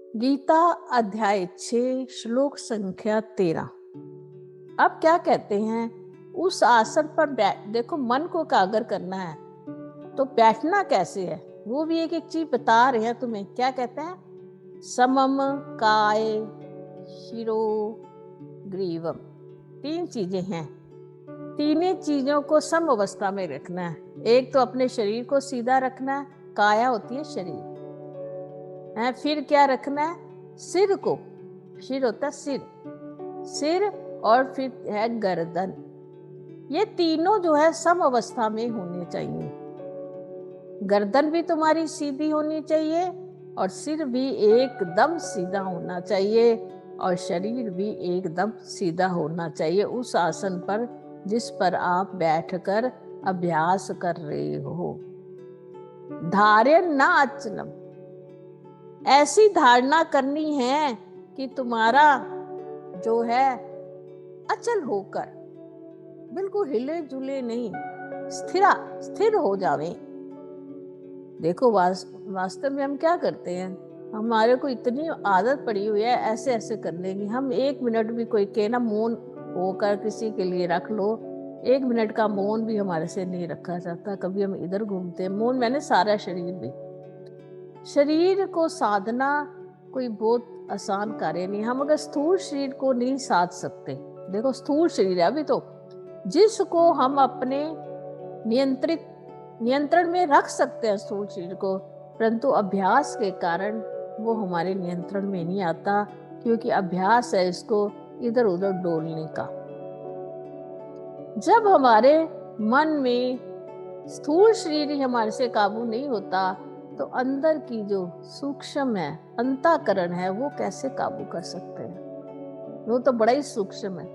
गीता अध्याय 6 श्लोक संख्या 13। अब क्या कहते हैं, उस आसन पर देखो, मन को कागर करना है तो बैठना कैसे है वो भी एक एक चीज बता रहे हैं तुम्हें। क्या कहते हैं, समम काय शिरो ग्रीवम, 3 चीजें हैं। तीनों चीजों को सम अवस्था में रखना है। एक तो अपने शरीर को सीधा रखना है, काया होती है शरीर है। फिर क्या रखना है, सिर को, सिर होता है सिर, और फिर है गर्दन। ये तीनों जो है सम अवस्था में होने चाहिए। गर्दन भी तुम्हारी सीधी होनी चाहिए और सिर भी एकदम सीधा होना चाहिए और शरीर भी एकदम सीधा होना चाहिए उस आसन पर जिस पर आप बैठकर अभ्यास कर रहे हो। धार्य न अचलम, ऐसी धारणा करनी है कि तुम्हारा जो है अचल होकर, बिल्कुल हिले जुले नहीं, स्थिर हो जावे। देखो वास्तव में हम क्या करते हैं, हमारे को इतनी आदत पड़ी हुई है ऐसे ऐसे करने की। हम 1 मिनट भी कोई के ना मौन होकर किसी के लिए रख लो, 1 मिनट का मौन भी हमारे से नहीं रखा जाता। कभी हम इधर घूमते हैं, मौन मैंने सारा शरीर भी। शरीर को साधना कोई बहुत आसान कार्य नहीं। हम अगर स्थूल शरीर को नहीं साध सकते, देखो स्थूल शरीर है अभी तो, जिसको हम अपने नियंत्रण में रख सकते हैं स्थूल शरीर को, परंतु अभ्यास के कारण वो हमारे नियंत्रण में नहीं आता, क्योंकि अभ्यास है इसको इधर उधर डोलने का। जब हमारे मन में स्थूल शरीर ही हमारे से काबू नहीं होता तो अंदर की जो सूक्ष्म है, अंतःकरण है, वो कैसे काबू कर सकते हैं? वो तो बड़ा ही सूक्ष्म है।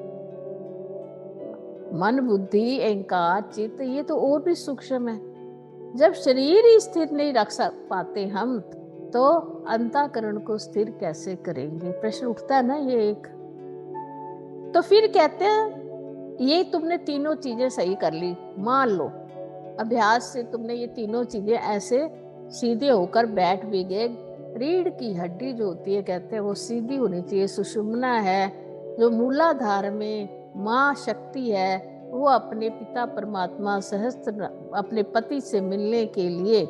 मन बुद्धि अहंकार चित्त, ये तो और भी सूक्ष्म है। जब शरीर ही स्थिर नहीं रख पाते हम, तो अंतःकरण को स्थिर कैसे करेंगे? प्रश्न उठता है ना ये एक। तो फिर कहते हैं, ये तुमने तीनों चीजें सही कर ली, मान लो अभ्यास से तुमने ये तीनों चीजें ऐसे सीधे होकर बैठ भी गए। रीढ़ की हड्डी जो होती है, कहते हैं वो सीधी होनी चाहिए। सुषुम्ना है जो मूलाधार में माँ शक्ति है, वो अपने पिता परमात्मा सहस्त्र अपने पति से मिलने के लिए,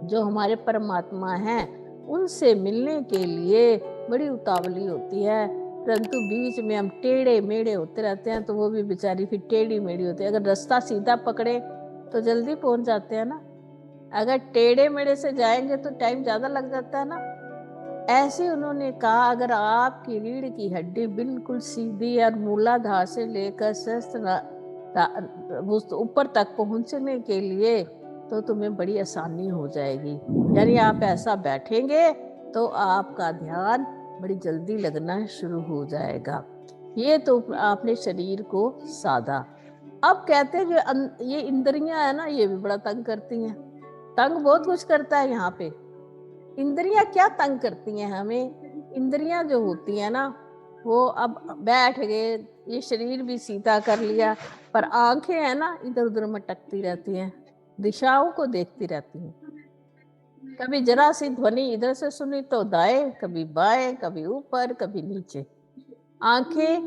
जो हमारे परमात्मा हैं उनसे मिलने के लिए बड़ी उतावली होती है, परंतु बीच में हम टेढ़े मेढ़े होते रहते हैं तो वो भी बेचारी फिर टेढ़ी मेढ़ी होती है। अगर रास्ता सीधा पकड़े तो जल्दी पहुंच जाते हैं ना, अगर टेढ़े मेढ़े से जाएंगे तो टाइम ज्यादा लग जाता है ना। ऐसे उन्होंने कहा, अगर आपकी रीढ़ की हड्डी बिल्कुल सीधी और मूलाधार से लेकर सहस्त्र ऊपर तक पहुंचने के लिए तो तुम्हें बड़ी आसानी हो जाएगी। यानी आप ऐसा बैठेंगे तो आपका ध्यान बड़ी जल्दी लगना शुरू हो जाएगा। ये तो आपने शरीर को साधा। अब कहते हैं जो ये इंद्रियां है ना, ये भी बड़ा तंग करती हैं। तंग बहुत कुछ करता है यहाँ पे। इंद्रियां क्या तंग करती हैं हमें? इंद्रियां जो होती है ना, वो अब बैठ गए, ये शरीर भी सीधा कर लिया, पर आंखें है ना इधर उधर मटकती रहती हैं, दिशाओं को देखती रहती हैं। कभी जरा सी ध्वनि इधर से सुनी तो दाएं, कभी बाएं, कभी ऊपर, कभी नीचे। आंखें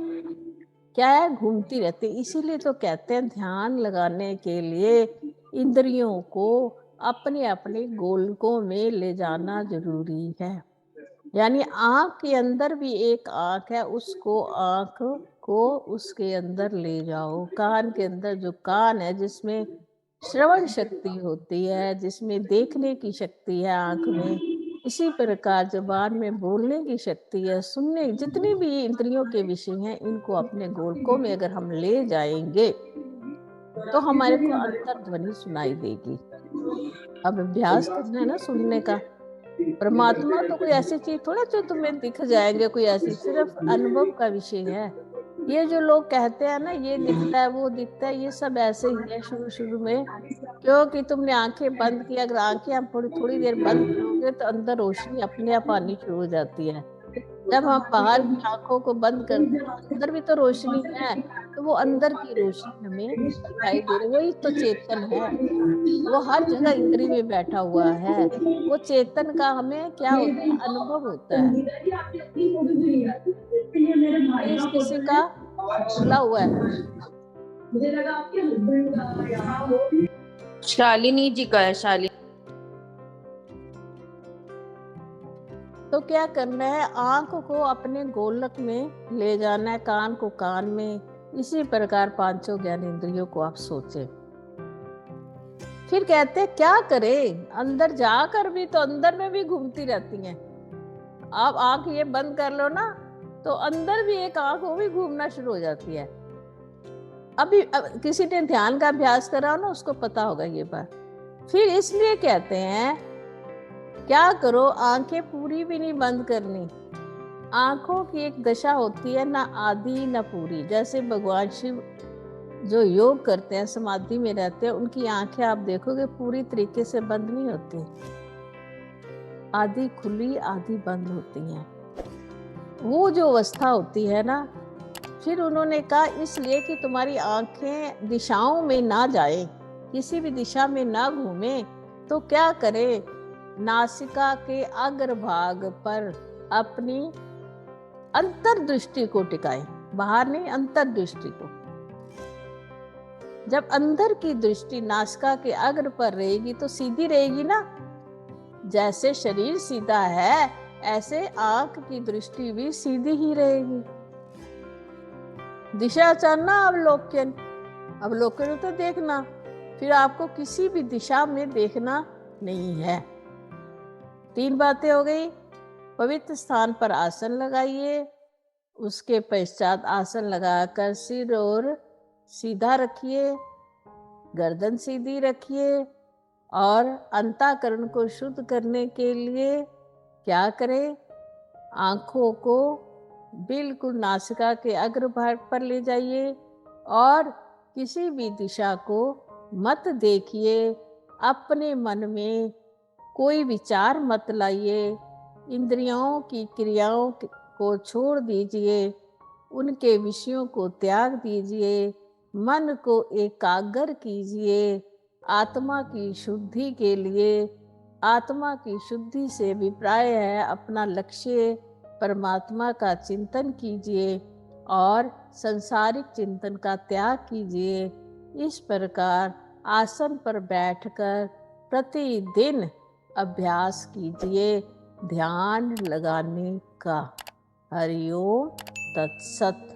क्या है, घूमती रहती। इसीलिए तो कहते हैं ध्यान लगाने के लिए इंद्रियों को अपने अपने गोलकों में ले जाना जरूरी है। यानी आंख के अंदर भी एक आंख है, उसको आंख को उसके अंदर ले जाओ। कान के अंदर जो कान है, जिसमें श्रवण शक्ति होती है, जिसमें देखने की शक्ति है आंख में, इसी प्रकार जुबान में बोलने की शक्ति है, सुनने, जितनी भी इंद्रियों के विषय हैं, इनको अपने गोलकों में अगर हम ले जाएंगे तो हमारे को अंतर ध्वनि सुनाई देगी। अब अभ्यास करना है ना सुनने का। परमात्मा तो कोई ऐसी चीज थोड़ा जो तुम्हें दिख जाएंगे, कोई ऐसी, सिर्फ अनुभव का विषय है। ये जो लोग कहते हैं ना ये दिखता है वो दिखता है, ये सब ऐसे ही है शुरू शुरू में, क्योंकि तुमने आंखें बंद की। अगर आंखें आप थोड़ी थोड़ी देर बंद करोगे तो अंदर रोशनी अपने आप आनी शुरू हो जाती है। जब हम बाहर की आंखों को बंद करते हैं, अंदर भी तो रोशनी है, तो तो वो अंदर की रोशनी हमें दिखाई दे रही, वही तो चेतन है। वो हर जगह इंद्रिय में बैठा हुआ है। वो चेतन का हमें क्या होता है, अनुभव होता है। प्लीज किसी का खुला हुआ है। मुझे लगा आपके हस्बैंड का यहाँ हो। शालिनी जी का है, शालिनी। तो क्या करना है, आंख को अपने गोलक में ले जाना है, कान को कान में। इसी प्रकार पांचों ज्ञान इंद्रियों को आप सोचें। फिर कहते हैं क्या करें, अंदर जाकर भी तो अंदर में भी घूमती रहती हैं। आप आंख ये बंद कर लो ना, तो अंदर भी एक आंख वो भी घूमना शुरू हो जाती है। अभी किसी ने ध्यान का अभ्यास करा हो ना, उसको पता होगा ये बात। फिर इसलिए कहते हैं क्या करो, आंखें पूरी भी नहीं बंद करनी। आंखों की एक दशा होती है, ना आधी ना पूरी। जैसे भगवान शिव जो योग करते हैं, समाधि में रहते हैं, उनकी आंखें आप देखोगे पूरी तरीके से बंद नहीं होती, आधी खुली आधी बंद होती हैं। वो जो अवस्था होती है ना, फिर उन्होंने कहा इसलिए कि तुम्हारी आंखें दिशाओं में ना जाए, किसी भी दिशा में ना घूमे, तो क्या करे, नासिका के अग्रभाग पर अपनी अंतर्दृष्टि को टिकाए, बाहर नहीं, अंतर्दृष्टि को। जब अंदर की दृष्टि नासिका के अग्र पर रहेगी तो सीधी रहेगी ना। जैसे शरीर सीधा है, ऐसे आंख की दृष्टि भी सीधी ही रहेगी। दिशा चाहना अवलोकन, अवलोकन तो देखना, फिर आपको किसी भी दिशा में देखना नहीं है। 3 बातें हो गई। पवित्र स्थान पर आसन लगाइए, उसके पश्चात आसन लगाकर सिर और सीधा रखिए, गर्दन सीधी रखिए, और अंतःकरण को शुद्ध करने के लिए क्या करें, आंखों को बिल्कुल नासिका के अग्रभाग पर ले जाइए और किसी भी दिशा को मत देखिए। अपने मन में कोई विचार मत लाइए, इंद्रियों की क्रियाओं को छोड़ दीजिए, उनके विषयों को त्याग दीजिए, मन को एकाग्र कीजिए। आत्मा की शुद्धि के लिए, आत्मा की शुद्धि से अभिप्राय है अपना लक्ष्य परमात्मा का चिंतन कीजिए और संसारिक चिंतन का त्याग कीजिए। इस प्रकार आसन पर बैठकर प्रतिदिन अभ्यास कीजिए ध्यान लगाने का। हरि ओम तत्सत।